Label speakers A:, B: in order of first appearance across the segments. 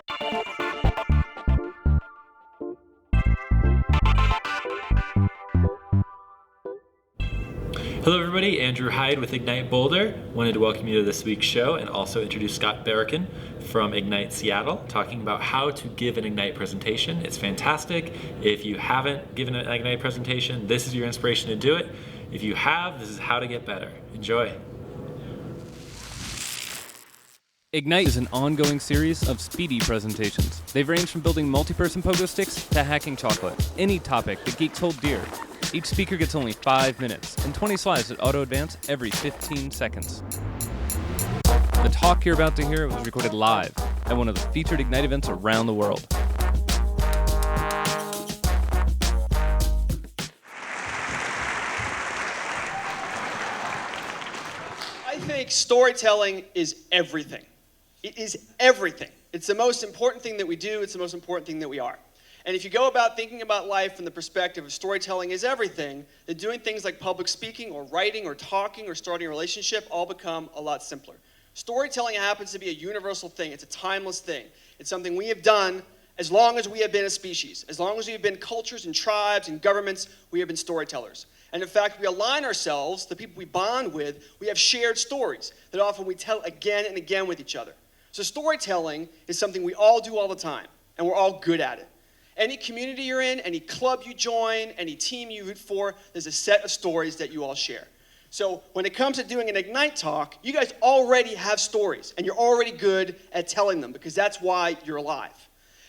A: Hello everybody, Andrew Hyde with Ignite Boulder. Wanted to welcome you to this week's show and also introduce Scott Berkun from Ignite Seattle, talking about how to give an Ignite presentation. It's fantastic. If you haven't given an Ignite presentation, this is your inspiration to do it. If you have, this is how to get better. Enjoy.
B: Ignite is an ongoing series of speedy presentations. They've ranged from building multi-person pogo sticks to hacking chocolate. Any topic that geeks hold dear. Each speaker gets only 5 minutes and 20 slides that auto-advance every 15 seconds. The talk you're about to hear was recorded live at one of the featured Ignite events around the world.
C: I think storytelling is everything. It is everything. It's the most important thing that we do. It's the most important thing that we are. And if you go about thinking about life from the perspective of storytelling is everything, then doing things like public speaking or writing or talking or starting a relationship all become a lot simpler. Storytelling happens to be a universal thing. It's a timeless thing. It's something we have done as long as we have been a species. As long as we have been cultures and tribes and governments, we have been storytellers. And in fact, we align ourselves, the people we bond with, we have shared stories that often we tell again and again with each other. So storytelling is something we all do all the time, and we're all good at it. Any community you're in, any club you join, any team you root for, there's a set of stories that you all share. So when it comes to doing an Ignite talk, you guys already have stories, and you're already good at telling them because that's why you're alive.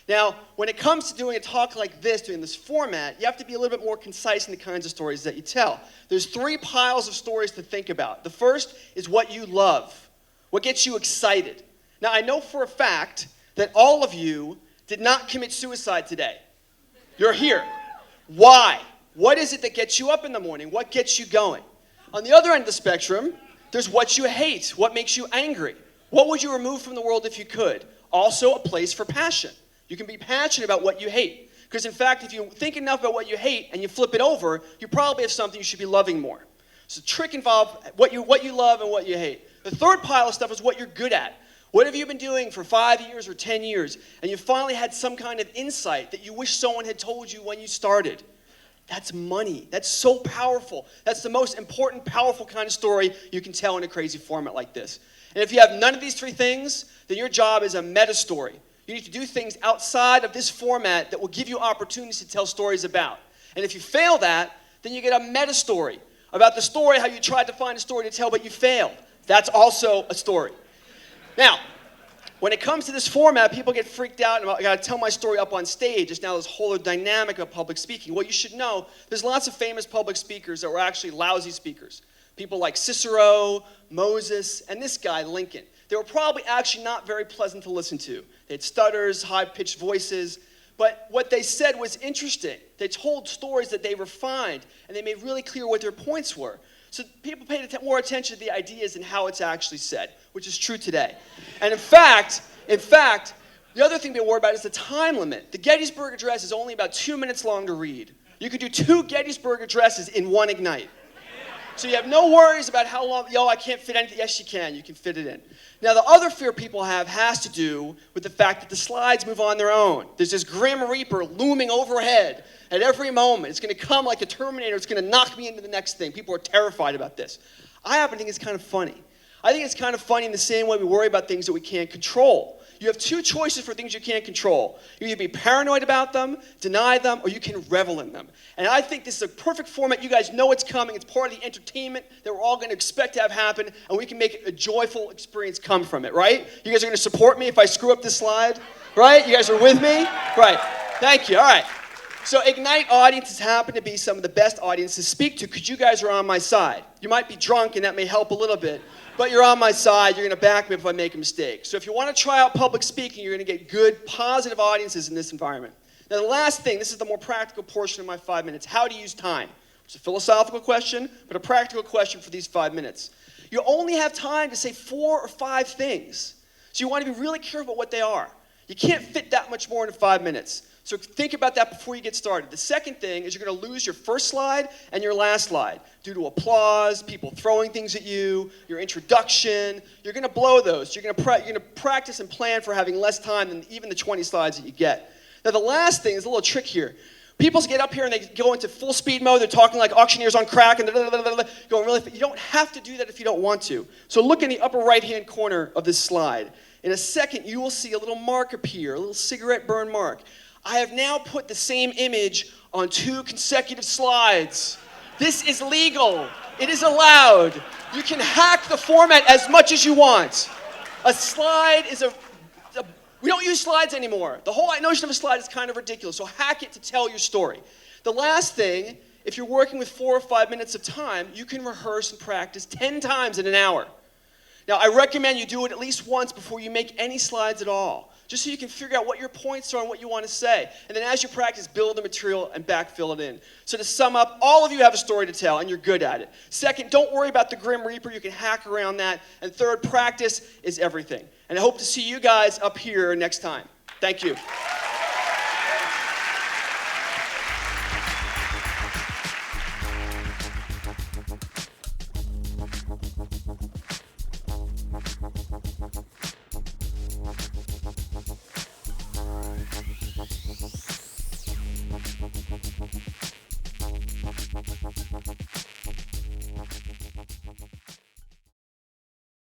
C: Now, when it comes to doing a talk like this, doing this format, you have to be a little bit more concise in the kinds of stories that you tell. There's 3 piles of stories to think about. The first is what you love, what gets you excited. Now, I know for a fact that all of you did not commit suicide today. You're here. Why? What is it that gets you up in the morning? What gets you going? On the other end of the spectrum, there's what you hate, what makes you angry. What would you remove from the world if you could? Also a place for passion. You can be passionate about what you hate. Because in fact, if you think enough about what you hate and you flip it over, you probably have something you should be loving more. So the trick involves what you love and what you hate. The third pile of stuff is what you're good at. What have you been doing for 5 years or 10 years, and you finally had some kind of insight that you wish someone had told you when you started? That's money. That's so powerful. That's the most important, powerful kind of story you can tell in a crazy format like this. And if you have none of these 3 things, then your job is a meta story. You need to do things outside of this format that will give you opportunities to tell stories about. And if you fail that, then you get a meta story about the story, how you tried to find a story to tell, but you failed. That's also a story. Now, when it comes to this format, people get freaked out and I got to tell my story up on stage. It's now this whole dynamic of public speaking. Well, you should know there's lots of famous public speakers that were actually lousy speakers. People like Cicero, Moses, and this guy, Lincoln. They were probably actually not very pleasant to listen to. They had stutters, high-pitched voices, but what they said was interesting. They told stories that they refined, and they made really clear what their points were. So people paid more attention to the ideas and how it's actually said, which is true today. And in fact, the other thing to be worried about is the time limit. The Gettysburg Address is only about 2 minutes long to read. You could do 2 Gettysburg Addresses in one Ignite. So you have no worries about how long, I can't fit anything. Yes, you can fit it in. Now, the other fear people have has to do with the fact that the slides move on their own. There's this grim reaper looming overhead at every moment. It's going to come like a Terminator. It's going to knock me into the next thing. People are terrified about this. I happen to think it's kind of funny. I think it's kind of funny in the same way we worry about things that we can't control. You have 2 choices for things you can't control. You can be paranoid about them, deny them, or you can revel in them. And I think this is a perfect format. You guys know it's coming. It's part of the entertainment that we're all going to expect to have happen, and we can make a joyful experience come from it, right? You guys are going to support me if I screw up this slide, right? You guys are with me? Right. Thank you. All right. So Ignite audiences happen to be some of the best audiences to speak to because you guys are on my side. You might be drunk, and that may help a little bit. But you're on my side. You're going to back me if I make a mistake. So if you want to try out public speaking, you're going to get good, positive audiences in this environment. Now, the last thing, this is the more practical portion of my 5 minutes, how to use time. It's a philosophical question, but a practical question for these 5 minutes. You only have time to say 4 or 5 things. So you want to be really careful about what they are. You can't fit that much more into 5 minutes. So think about that before you get started. The second thing is you're going to lose your first slide and your last slide due to applause, people throwing things at you, your introduction. You're going to blow those. You're going to practice and plan for having less time than even the 20 slides that you get. Now the last thing is a little trick here. People get up here and they go into full speed mode. They're talking like auctioneers on crack and going really fast. You don't have to do that if you don't want to. So look in the upper right-hand corner of this slide. In a second, you will see a little mark appear, a little cigarette burn mark. I have now put the same image on 2 consecutive slides. This is legal. It is allowed. You can hack the format as much as you want. A slide is we don't use slides anymore. The whole notion of a slide is kind of ridiculous, so hack it to tell your story. The last thing, if you're working with 4 or 5 minutes of time, you can rehearse and practice 10 times in an hour. Now, I recommend you do it at least once before you make any slides at all, just so you can figure out what your points are and what you want to say. And then as you practice, build the material and backfill it in. So to sum up, all of you have a story to tell, and you're good at it. Second, don't worry about the Grim Reaper. You can hack around that. And third, practice is everything. And I hope to see you guys up here next time. Thank you.